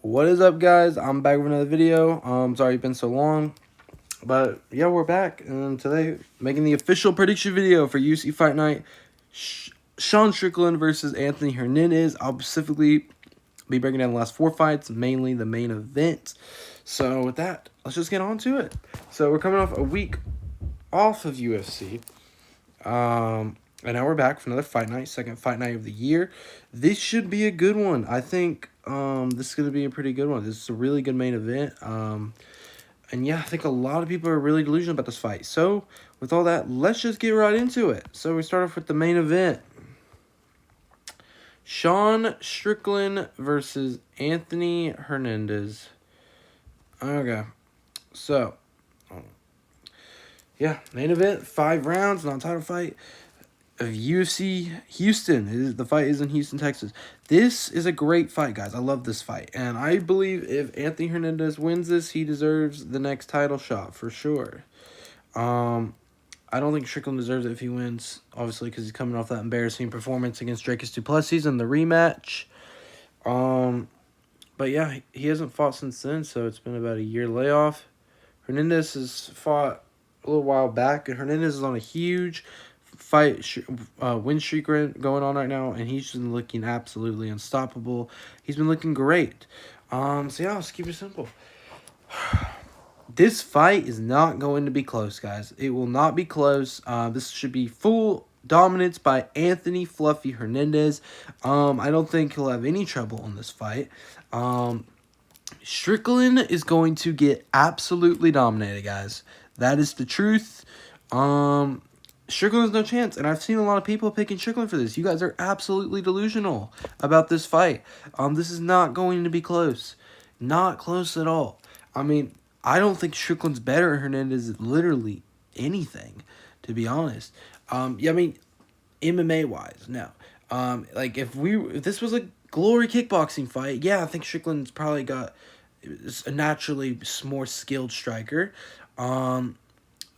What is up, guys? I'm back with another video. Sorry it's been so long, but yeah, we're back, and today making the official prediction video for UFC Fight Night. Sean Strickland versus Anthony Hernandez. I'll specifically be breaking down the last 4 fights, mainly the main event. So with that, let's just get on to it. So we're coming off a week off of UFC. And now we're back for another fight night, second fight night of the year. This should be a good one. I think this is going to be a pretty good one. This is a really good main event. And yeah, I think a lot of people are really delusional about this fight. So with all that, let's just get right into it. So we start off with the main event. Sean Strickland versus Anthony Hernandez. Okay. So, yeah, main event, 5 rounds, non-title fight of UFC Houston. The fight is in Houston, Texas. This is a great fight, guys. I love this fight. And I believe if Anthony Hernandez wins this, he deserves the next title shot for sure. I don't think Strickland deserves it if he wins, obviously, because he's coming off that embarrassing performance against Dricus Du Plessis in the rematch. But yeah, he hasn't fought since then, so it's been about a year layoff. Hernandez has fought a little while back, and Hernandez is on a huge win streak going on right now, and he's been looking absolutely unstoppable. He's been looking great. So yeah, let's keep it simple. This fight is not going to be close, guys. It will not be close. This should be full dominance by Anthony Fluffy Hernandez. I don't think he'll have any trouble in this fight. Strickland is going to get absolutely dominated, guys. That is the truth. Strickland has no chance, and I've seen a lot of people picking Strickland for this. You guys are absolutely delusional about this fight. This is not going to be close. Not close at all. I mean, I don't think Strickland's better than Hernandez at literally anything, to be honest. Yeah, I mean, MMA-wise, no. Like, if this was a glory kickboxing fight, yeah, I think Strickland's probably got a naturally more skilled striker.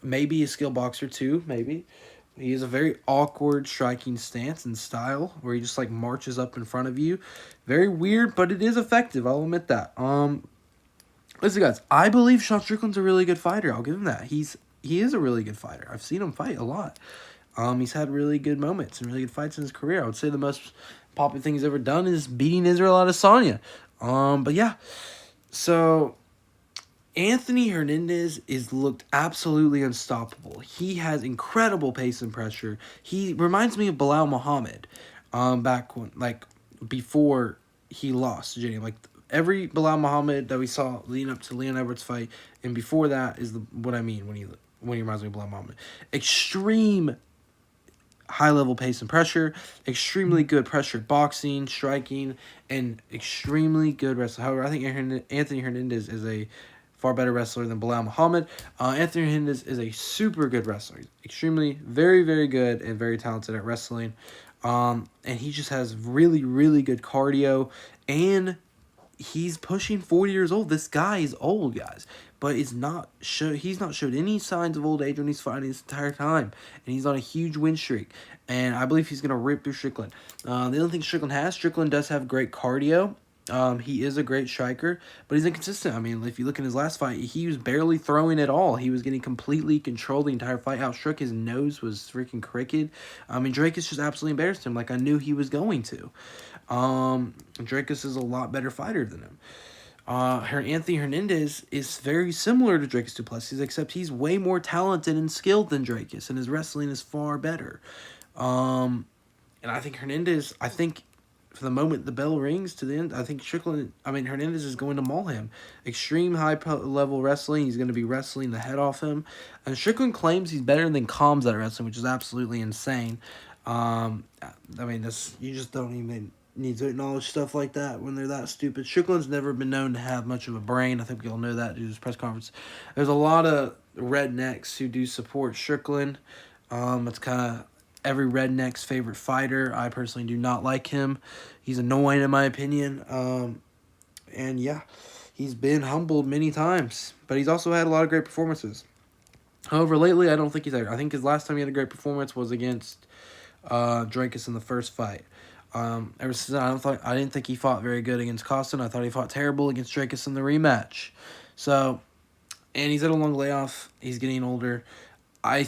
Maybe a skilled boxer too, maybe. He has a very awkward striking stance and style where he just like marches up in front of you. Very weird, but it is effective. I'll admit that. Listen, guys, I believe Sean Strickland's a really good fighter. I'll give him that. He is a really good fighter. I've seen him fight a lot. He's had really good moments and really good fights in his career. I would say the most popular thing he's ever done is beating Israel Adesanya. But yeah, so Anthony Hernandez is looked absolutely unstoppable. He has incredible pace and pressure. He reminds me of Bilal Muhammad, back when, like, before he lost to Jenny. Like, every Bilal Muhammad that we saw leading up to Leon Edwards' fight, and before that is what I mean when he reminds me of Bilal Muhammad. Extreme high-level pace and pressure, extremely good pressure boxing, striking, and extremely good wrestling. However, I think Anthony Hernandez is a far better wrestler than Bilal Muhammad. Anthony Hernandez is a super good wrestler. He's extremely, very, very good and very talented at wrestling. And he just has really, really good cardio, and he's pushing 40 years old. This guy is old, guys, but he's not showed any signs of old age when he's fighting this entire time, and he's on a huge win streak, and I believe he's going to rip through Strickland. The other thing Strickland does have great cardio. He is a great striker, but he's inconsistent. I mean, if you look in his last fight, he was barely throwing at all. He was getting completely controlled the entire fight. Outstruck, his nose was freaking crooked. Dracus just absolutely embarrassed him like I knew he was going to. Dracus is a lot better fighter than him. Anthony Hernandez is very similar to Dracus Du Plessis, except he's way more talented and skilled than Dracus, and his wrestling is far better. And I think Hernandez, for the moment the bell rings to the end, I think Hernandez is going to maul him. Extreme high-level wrestling. He's going to be wrestling the head off him. And Strickland claims he's better than Combs at wrestling, which is absolutely insane. You just don't even need to acknowledge stuff like that when they're that stupid. Strickland's never been known to have much of a brain. I think we all know that due to his press conference. There's a lot of rednecks who do support Strickland. It's kind of every redneck's favorite fighter. I personally do not like him. He's annoying in my opinion. And yeah, he's been humbled many times, but he's also had a lot of great performances. However, lately I don't think he's there. I think his last time he had a great performance was against Dracus in the first fight. Ever since then, I didn't think he fought very good against Costin. I thought he fought terrible against Dracus in the rematch. So, and he's at a long layoff. He's getting older. I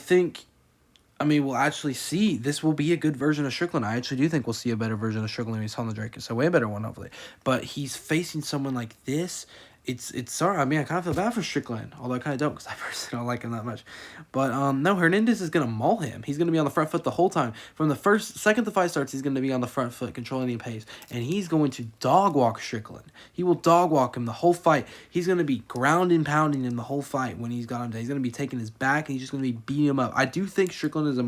mean, we'll actually see. This will be a good version of Strickland. I actually do think we'll see a better version of Strickland when he's on the Dracus. A way better one, hopefully. But he's facing someone like this. It's sorry. I mean, I kind of feel bad for Strickland, although I kind of don't because I personally don't like him that much. But no, Hernandez is gonna maul him. He's gonna be on the front foot the whole time. From the second the fight starts, he's gonna be on the front foot, controlling the pace, and he's going to dog walk Strickland. He will dog walk him the whole fight. He's gonna be ground and pounding him the whole fight when he's got him down. He's gonna be taking his back, and he's just gonna be beating him up. I do think Strickland is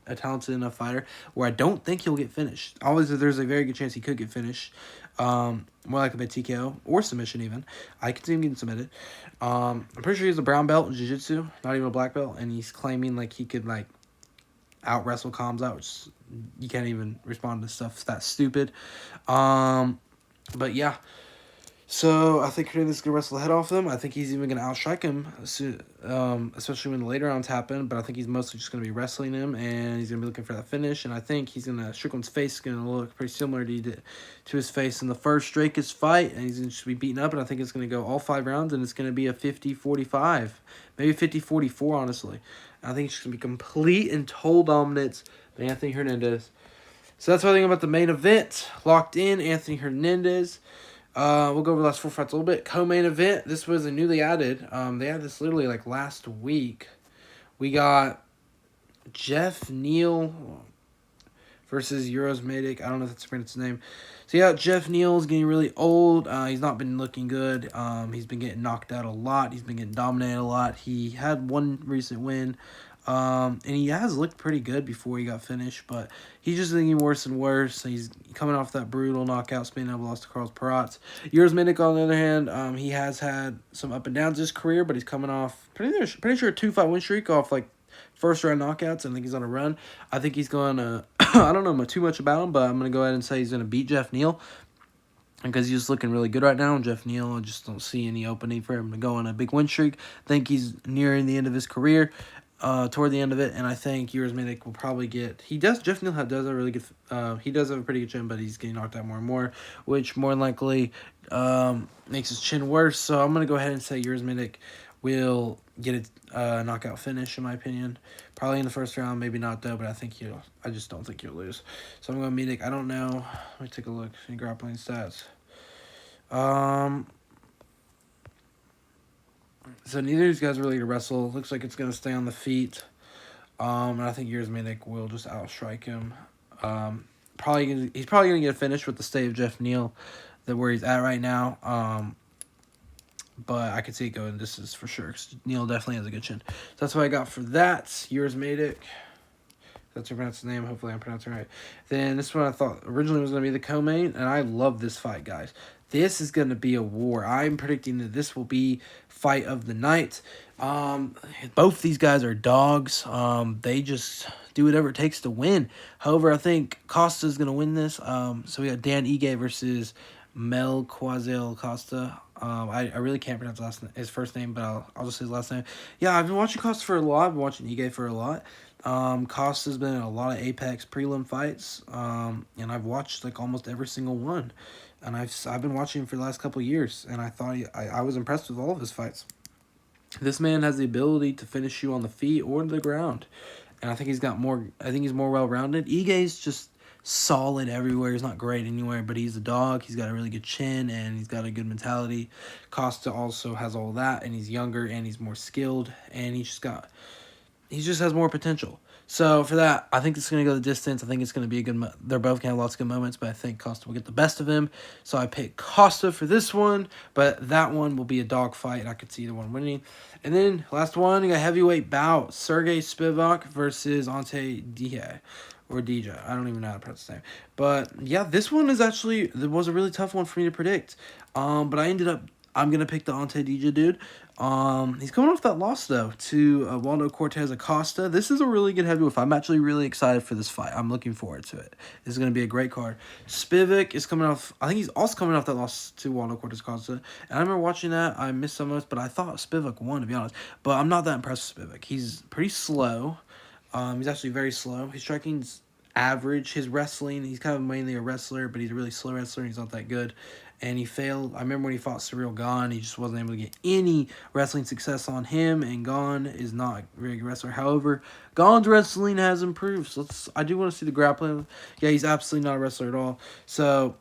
a talented enough fighter where I don't think he'll get finished. Always, there's a very good chance he could get finished. More like a TKO or submission even. I could see him getting submitted. I'm pretty sure he's a brown belt in jiu-jitsu, not even a black belt, and he's claiming like he could like out wrestle Kamzat, which you can't even respond to stuff that's stupid. But yeah. So I think Hernandez is going to wrestle the head off him. I think he's even going to outstrike him, especially when the later rounds happen. But I think he's mostly just going to be wrestling him, and he's going to be looking for that finish. And I think Strickland's face is going to look pretty similar to his face in the first Dracus fight. And he's going to just be beaten up, and I think it's going to go all 5 rounds, and it's going to be a 50-45. Maybe 50-44, honestly. I think it's going to be complete and total dominance by Anthony Hernandez. So that's what I think about the main event. Locked in, Anthony Hernandez. We'll go over the last 4 fights a little bit. Co-main event. This was a newly added. They had this literally like last week. We got Jeff Neal versus Euros Medic. I don't know if that's his name. So yeah, Jeff Neal's getting really old. He's not been looking good. He's been getting knocked out a lot. He's been getting dominated a lot. He had one recent win. And he has looked pretty good before he got finished, but he's just getting worse and worse. He's coming off that brutal knockout, spinning up loss to Carlos Peratz. Yours Minnick, on the other hand, he has had some up and downs in his career, but he's coming off pretty sure a 2-fight win streak off like first round knockouts. I think he's on a run. I think he's going to, I don't know too much about him, but I'm going to go ahead and say he's going to beat Jeff Neal. Because he's just looking really good right now. Jeff Neal, I just don't see any opening for him to go on a big win streak. I think he's nearing the end of his career. Toward the end of it, and I think Eurosmanic will probably get. Jeff Neal does a really good. He does have a pretty good chin, but he's getting knocked out more and more, which more than likely makes his chin worse. So I'm gonna go ahead and say Eurosmanic will get a knockout finish, in my opinion. Probably in the first round, maybe not though, but I just don't think he'll lose. So I'm going Medic. I don't know. Let me take a look in grappling stats. So neither of these guys are really to wrestle. Looks like it's going to stay on the feet. And I think Eurosmanic will just outstrike him. He's probably going to get a finish with the state of Jeff Neal, where he's at right now. But I could see it going distance for sure, because Neal definitely has a good chin. So that's what I got for that. Eurosmanic. That's how I pronounce his name. Hopefully I'm pronouncing it right. Then this one I thought originally was going to be the co-main, and I love this fight, guys. This is going to be a war. I'm predicting that this will be fight of the night. Both these guys are dogs. They just do whatever it takes to win. However, I think Costa's going to win this. So we got Dan Ige versus Mel Quazel Costa. I really can't pronounce his first name, but I'll just say his last name. Yeah, I've been watching Costa for a lot. I've been watching Ige for a lot. Costa's been in a lot of Apex prelim fights, and I've watched like almost every single one. And I've been watching him for the last couple of years, and I thought I was impressed with all of his fights. This man has the ability to finish you on the feet or the ground, and I think he's more well-rounded. Ige's just solid everywhere. He's not great anywhere, but he's a dog. He's got a really good chin, and he's got a good mentality. Costa also has all that, and he's younger, and he's more skilled, and he just has more potential. So for that, I think it's going to go the distance. I think it's going to be a good. They're both going to have lots of good moments, but I think Costa will get the best of him. So I pick Costa for this one, but that one will be a dog fight, and I could see either one winning. And then last one, you got heavyweight bout: Sergey Spivak versus Ante Dije. Or DJ. I don't even know how to pronounce his name. But yeah, this one was a really tough one for me to predict. But I'm going to pick the Ante DJ dude. He's coming off that loss, though, to Waldo Cortez Acosta. This is a really good heavyweight. I'm actually really excited for this fight. I'm looking forward to it. This is going to be a great card. Spivak is coming off, I think he's also coming off that loss to Waldo Cortez Acosta. And I remember watching that. I missed some of it, but I thought Spivak won, to be honest. But I'm not that impressed with Spivak. He's pretty slow. He's actually very slow. His striking's average, his wrestling. He's kind of mainly a wrestler, but he's a really slow wrestler, and he's not that good. And he failed. I remember when he fought Surreal Gone, he just wasn't able to get any wrestling success on him, and Gone is not a very good wrestler. However, Gone's wrestling has improved. So I do want to see the grappling. Yeah, he's absolutely not a wrestler at all. So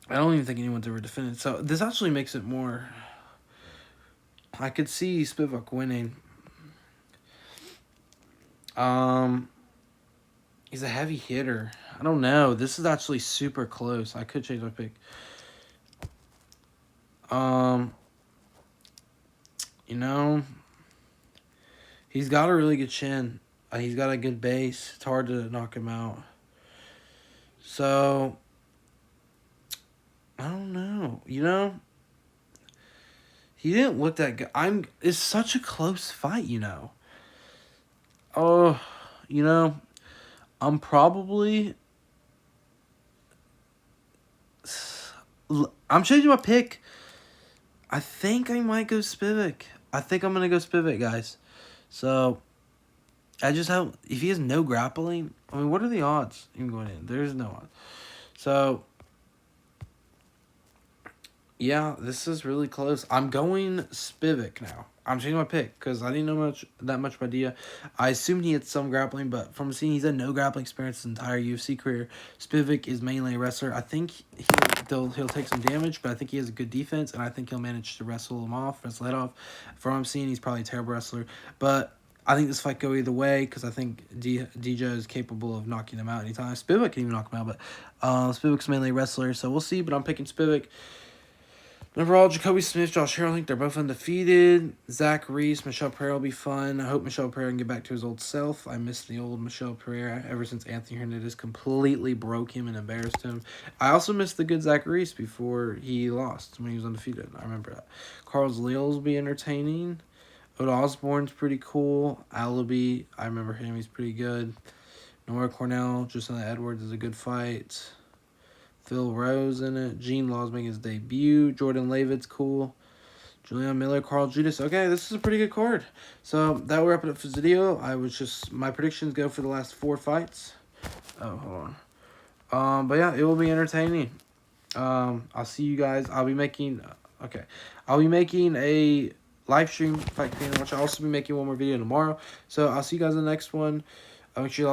I don't even think anyone's ever defended. So this actually makes it more... I could see Spivak winning. He's a heavy hitter. I don't know. This is actually super close. I could change my pick. You know, he's got a really good chin. He's got a good base. It's hard to knock him out. So, I don't know. You know, he didn't look that good. It's such a close fight, you know. Oh, you know, I'm changing my pick. I think I might go Spivak. I think I'm going to go Spivak, guys. So, I just have... If he has no grappling... I mean, what are the odds even going in? There's no odds. So, yeah, this is really close. I'm going Spivak now. I'm changing my pick because I didn't know that much about Dia. I assumed he had some grappling, but seeing he's had no grappling experience his entire UFC career. Spivak is mainly a wrestler. I think he'll take some damage, but I think he has a good defense, and I think he'll manage to wrestle his head off. From what I'm seeing, he's probably a terrible wrestler, but I think this fight go either way because I think DJ is capable of knocking him out anytime. Spivak can even knock him out, but Spivak's mainly a wrestler, so we'll see, but I'm picking Spivak. Overall, Jacoby Smith, Josh Harrell, I think they're both undefeated. Zach Reese, Michelle Pereira will be fun. I hope Michelle Pereira can get back to his old self. I miss the old Michelle Pereira ever since Anthony Hernandez completely broke him and embarrassed him. I also miss the good Zach Reese before he lost when he was undefeated. I remember that. Carlos Leals will be entertaining. Oda Osborne's pretty cool. Alabi, I remember him. He's pretty good. Nora Cornell, Justina Edwards is a good fight. Phil Rose in it. Gene Law's making his debut. Jordan Leavitt's cool. Julian Miller, Carl Judas. Okay, this is a pretty good card. So that will wrap it up for this video. My predictions go for the last 4 fights. Oh, hold on. But yeah, it will be entertaining. I'll see you guys. I'll be making a live stream fight. I'll also be making one more video tomorrow. So I'll see you guys in the next one. Make sure you